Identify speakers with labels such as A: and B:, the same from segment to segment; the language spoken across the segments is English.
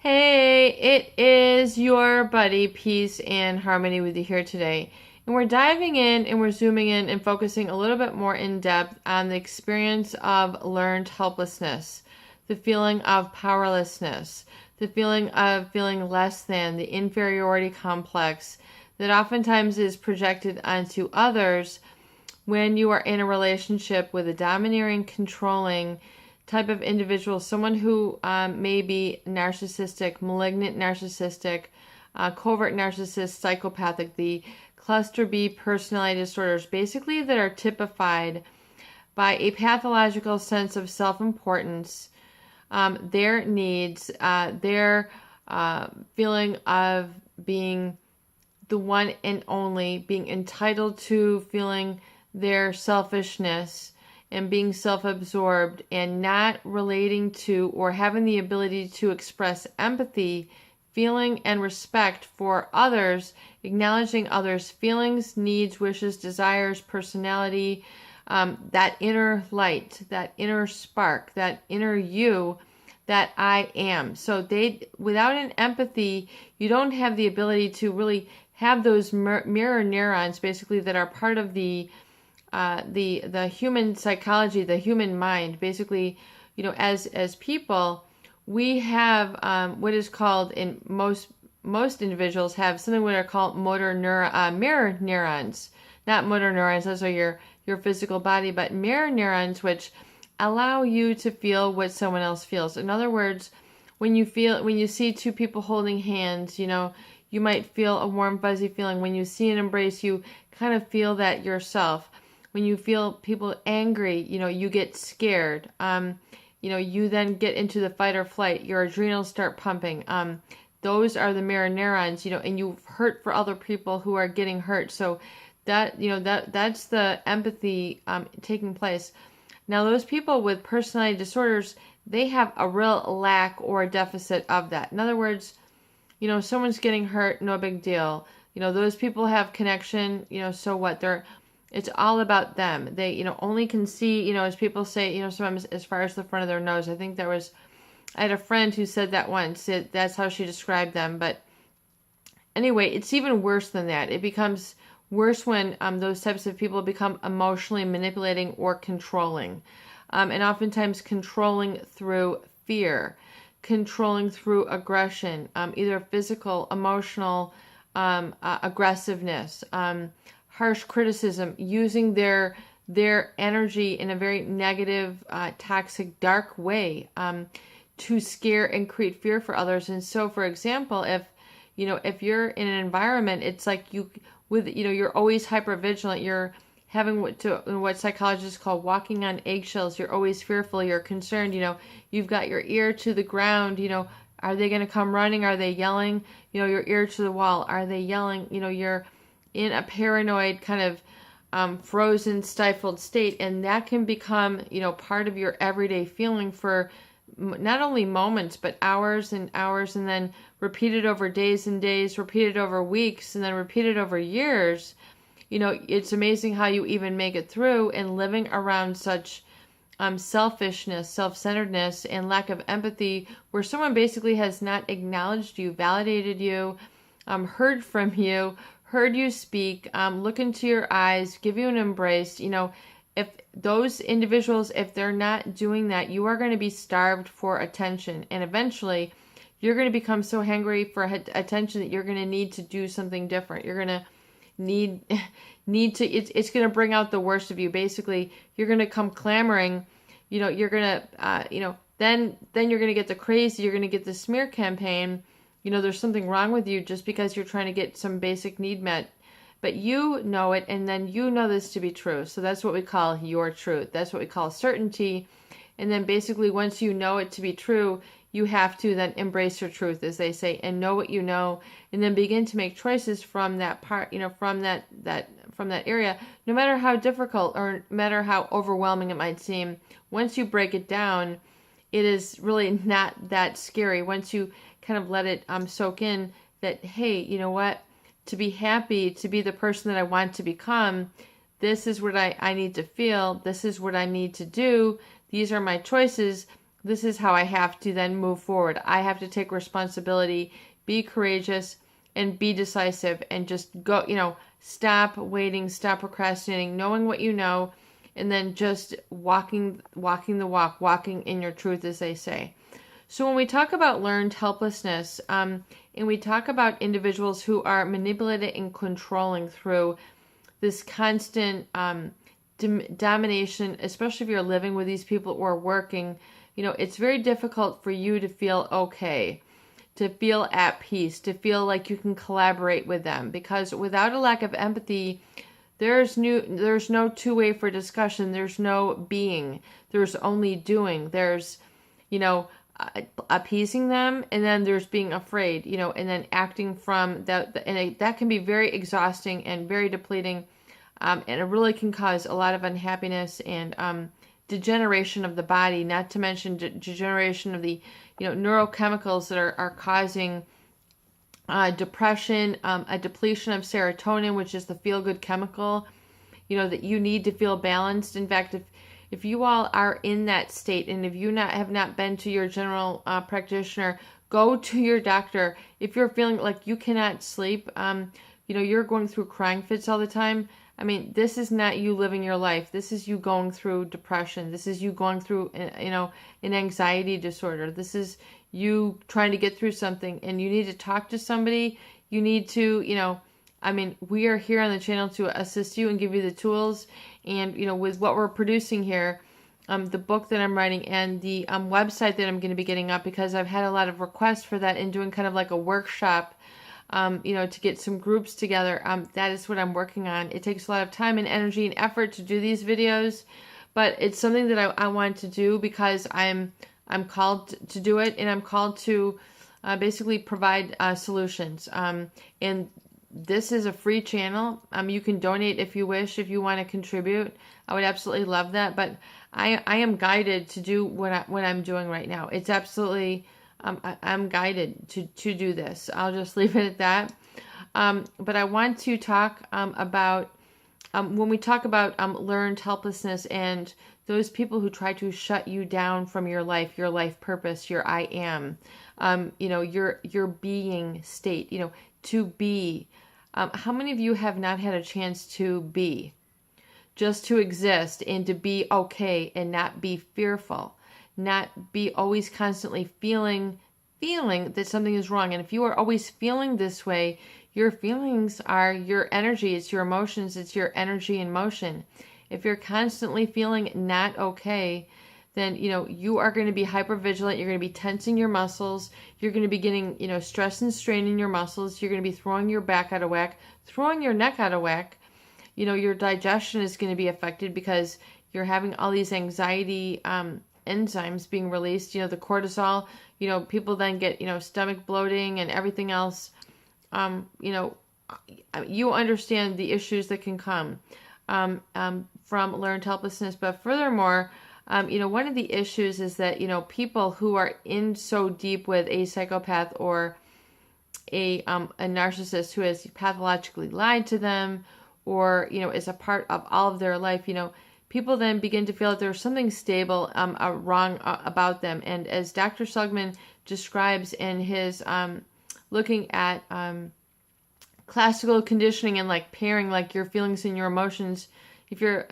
A: Hey, it is your buddy Peace and Harmony with you here today. And we're diving in and we're zooming in and focusing a little bit more in depth on the experience of learned helplessness, the feeling of powerlessness, the feeling of feeling less than, the inferiority complex that oftentimes is projected onto others when you are in a relationship with a domineering, controlling type of individual, someone who may be narcissistic, malignant narcissistic, covert narcissist, psychopathic, the cluster B personality disorders, basically that are typified by a pathological sense of self-importance, their needs, their feeling of being the one and only, being entitled to, feeling their selfishness, and being self-absorbed and not relating to or having the ability to express empathy, feeling, and respect for others, acknowledging others' feelings, needs, wishes, desires, personality, that inner light, that inner spark, that inner you that I am. So without an empathy, you don't have the ability to really have those mirror neurons basically that are part of the human psychology, the human mind. Basically, as people, we have what is called, in most individuals have something what are called mirror neurons. Not motor neurons; those are your physical body, but mirror neurons, which allow you to feel what someone else feels. In other words, when you see two people holding hands, you might feel a warm, fuzzy feeling. When you see an embrace, you kind of feel that yourself. When you feel people angry, you get scared. You then get into the fight or flight. Your adrenals start pumping. Those are the mirror neurons, and you hurt for other people who are getting hurt. So that's the empathy taking place. Now, those people with personality disorders, they have a real lack or deficit of that. In other words, someone's getting hurt, no big deal. Those people have connection, so what? It's all about them. They, only can see, as people say, sometimes as far as the front of their nose. I had a friend who said that once. That's how she described them. But anyway, it's even worse than that. It becomes worse when those types of people become emotionally manipulating or controlling. And oftentimes controlling through fear, controlling through aggression, either physical, emotional, aggressiveness, harsh criticism, using their energy in a very negative, toxic, dark way to scare and create fear for others. And so, for example, if you're in an environment, it's like you're always hyper vigilant. You're having what psychologists call walking on eggshells. You're always fearful. You're concerned. You've got your ear to the ground. Are they going to come running? Are they yelling? Your ear to the wall. Are they yelling? You're in a paranoid kind of frozen, stifled state, and that can become, part of your everyday feeling for not only moments, but hours and hours, and then repeated over days and days, repeated over weeks, and then repeated over years. It's amazing how you even make it through, and living around such selfishness, self-centeredness, and lack of empathy, where someone basically has not acknowledged you, validated you, heard from you, heard you speak, look into your eyes, give you an embrace. If those individuals, if they're not doing that, you are going to be starved for attention. And eventually, you're going to become so hungry for attention that you're going to need to do something different. You're going to need to, it's going to bring out the worst of you. Basically, you're going to come clamoring, you're going to, then you're going to get the crazy, you're going to get the smear campaign. There's something wrong with you just because you're trying to get some basic need met. But you know it, and then you know this to be true. So that's what we call your truth. That's what we call certainty. And then basically once you know it to be true, you have to then embrace your truth, as they say, and know what you know, and then begin to make choices from that part, from that area, no matter how difficult or no matter how overwhelming it might seem. Once you break it down, it is really not that scary. Once you kind of let it soak in that, hey, you know what? To be happy, to be the person that I want to become, this is what I need to feel. This is what I need to do. These are my choices. this is how I have to then move forward. I have to take responsibility, be courageous, and be decisive, and just go, stop waiting, stop procrastinating, knowing what you know, and then just walking the walk, walking in your truth, as they say. So when we talk about learned helplessness, and we talk about individuals who are manipulated and controlling through this constant domination, especially if you're living with these people or working, it's very difficult for you to feel okay, to feel at peace, to feel like you can collaborate with them, because without a lack of empathy, there's no two-way for discussion. There's no being. There's only doing. There's, appeasing them, and then there's being afraid, and then acting from that, and that can be very exhausting and very depleting, and it really can cause a lot of unhappiness and degeneration of the body, not to mention degeneration of the neurochemicals that are causing depression, a depletion of serotonin, which is the feel-good chemical, that you need to feel balanced. In fact, if you all are in that state, and if you have not been to your general practitioner, go to your doctor. If you're feeling like you cannot sleep, you're going through crying fits all the time, this is not you living your life. This is you going through depression. This is you going through, an anxiety disorder. This is you trying to get through something, and you need to talk to somebody. You need to, we are here on the channel to assist you and give you the tools. And, with what we're producing here, the book that I'm writing and the website that I'm going to be getting up, because I've had a lot of requests for that, and doing kind of like a workshop, to get some groups together. That is what I'm working on. It takes a lot of time and energy and effort to do these videos, but it's something that I want to do because I'm called to do it, and I'm called to basically provide solutions. And this is a free channel. You can donate if you wish, if you want to contribute. I would absolutely love that. But I am guided to do what I'm doing right now. It's absolutely, I'm guided to do this. I'll just leave it at that. But I want to talk about, when we talk about learned helplessness and those people who try to shut you down from your life purpose, your I am, your being state, to be. How many of you have not had a chance to be, just to exist and to be okay and not be fearful, not be always constantly feeling that something is wrong? And if you are always feeling this way, your feelings are your energy, it's your emotions, it's your energy in motion. If you're constantly feeling not okay, then, you are going to be hypervigilant. You're going to be tensing your muscles. You're going to be getting, stress and strain in your muscles. You're going to be throwing your back out of whack, throwing your neck out of whack. Your digestion is going to be affected because you're having all these anxiety enzymes being released. The cortisol, people then get, stomach bloating and everything else. You understand the issues that can come from learned helplessness. But furthermore, one of the issues is that, people who are in so deep with a psychopath or a narcissist who has pathologically lied to them, or, is a part of all of their life, people then begin to feel that there's something stable, wrong about them. And as Dr. Seligman describes in his looking at classical conditioning and like pairing like your feelings and your emotions, if you're,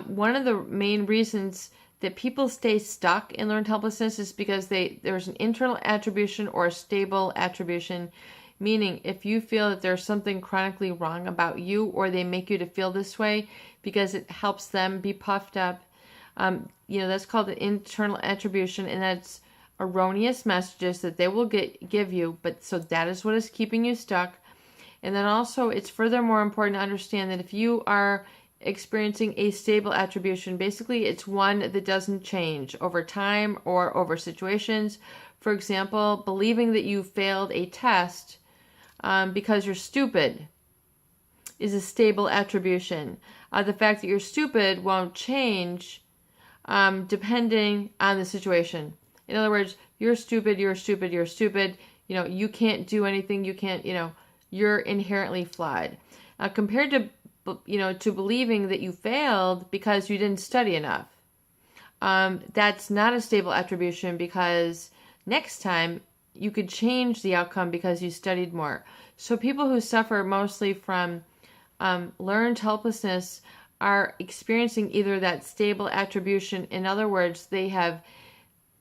A: one of the main reasons that people stay stuck in learned helplessness is because there's an internal attribution or a stable attribution, meaning if you feel that there's something chronically wrong about you, or they make you to feel this way because it helps them be puffed up, that's called an internal attribution, and that's erroneous messages that they will give you, but so that is what is keeping you stuck. And then also it's furthermore important to understand that if you are experiencing a stable attribution, basically it's one that doesn't change over time or over situations. For example, believing that you failed a test because you're stupid is a stable attribution. The fact that you're stupid won't change depending on the situation. In other words, you're stupid, you're stupid, you're stupid. You can't do anything. You can't, you're inherently flawed. Compared to believing that you failed because you didn't study enough. that's not a stable attribution, because next time you could change the outcome because you studied more. So people who suffer mostly from learned helplessness are experiencing either that stable attribution. In other words, they have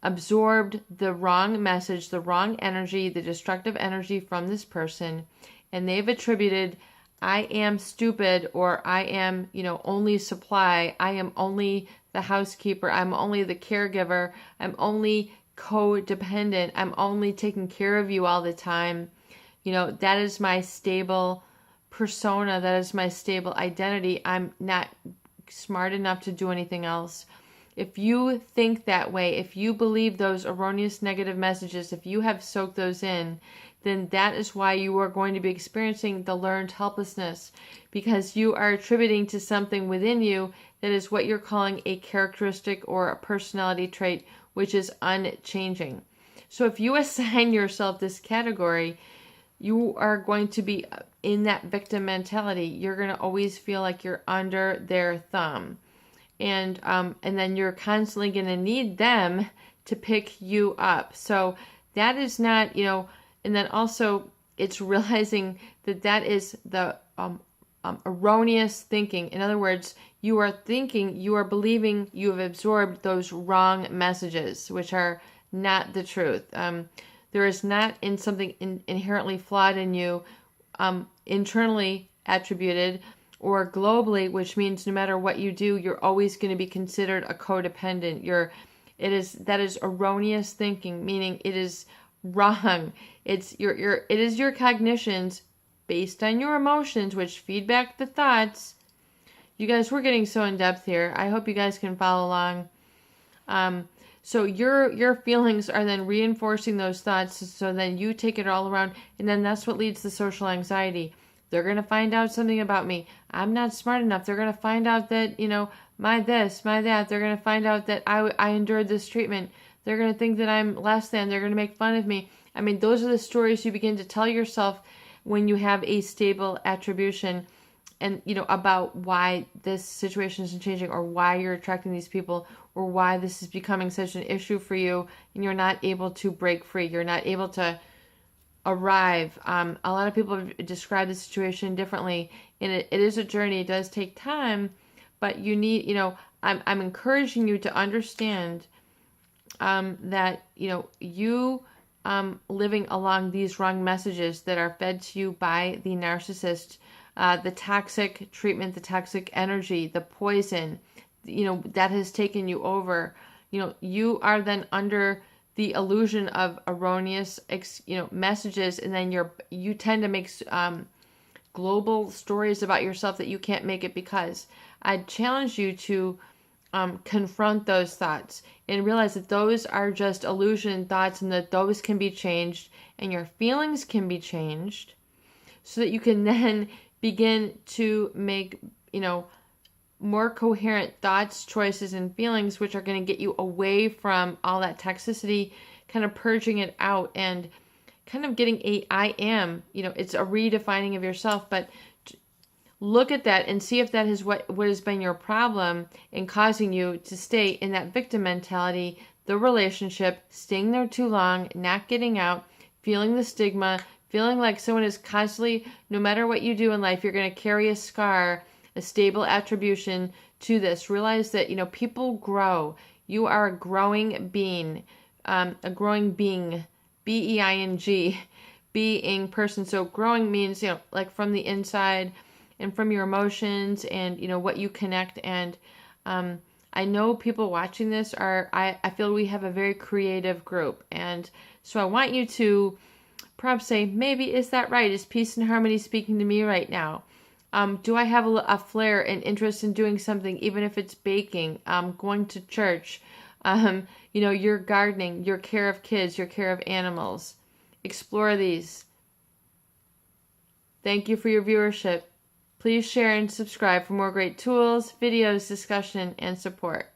A: absorbed the wrong message, the wrong energy, the destructive energy from this person, and they've attributed, I am stupid, or I am, only supply, I am only the housekeeper, I'm only the caregiver, I'm only codependent, I'm only taking care of you all the time. That is my stable persona, that is my stable identity. I'm not smart enough to do anything else. If you think that way, if you believe those erroneous negative messages, if you have soaked those in, then that is why you are going to be experiencing the learned helplessness, because you are attributing to something within you that is what you're calling a characteristic or a personality trait, which is unchanging. So if you assign yourself this category, you are going to be in that victim mentality. You're going to always feel like you're under their thumb. And then you're constantly going to need them to pick you up. So that is not, and then also it's realizing that is the erroneous thinking. In other words, you are believing you have absorbed those wrong messages, which are not the truth. There is not something inherently flawed in you, internally attributed, or globally, which means no matter what you do, you're always going to be considered a codependent. That is erroneous thinking, meaning it is wrong. It is your cognitions based on your emotions, which feed back the thoughts. You guys, we're getting so in depth here. I hope you guys can follow along. So your feelings are then reinforcing those thoughts. So then you take it all around, and then that's what leads to social anxiety. They're going to find out something about me. I'm not smart enough. They're going to find out that, my this, my that. They're going to find out that I endured this treatment. They're going to think that I'm less than. They're going to make fun of me. I mean, those are the stories you begin to tell yourself when you have a stable attribution, and, about why this situation isn't changing, or why you're attracting these people, or why this is becoming such an issue for you, and you're not able to break free. You're not able to arrive. A lot of people have described the situation differently, and it is a journey. It does take time, but you need, I'm encouraging you to understand that, you living along these wrong messages that are fed to you by the narcissist, the toxic treatment, the toxic energy, the poison, that has taken you over. You are then under the illusion of erroneous, messages, and then you tend to make global stories about yourself that you can't make it because. I challenge you to confront those thoughts and realize that those are just illusion thoughts, and that those can be changed, and your feelings can be changed, so that you can then begin to make, more coherent thoughts, choices, and feelings, which are going to get you away from all that toxicity, kind of purging it out and kind of getting I am, it's a redefining of yourself. But look at that and see if that is what has been your problem in causing you to stay in that victim mentality, the relationship, staying there too long, not getting out, feeling the stigma, feeling like someone is constantly, no matter what you do in life, you're going to carry a scar, a stable attribution to this. Realize that, people grow. You are a growing being, B-E-I-N-G, being person. So growing means, like from the inside and from your emotions and, what you connect. And I know people watching this I feel we have a very creative group. And so I want you to perhaps say, maybe, is that right? Is peace and harmony speaking to me right now? Do I have a flair and interest in doing something, even if it's baking, going to church, your gardening, your care of kids, your care of animals? Explore these. Thank you for your viewership. Please share and subscribe for more great tools, videos, discussion, and support.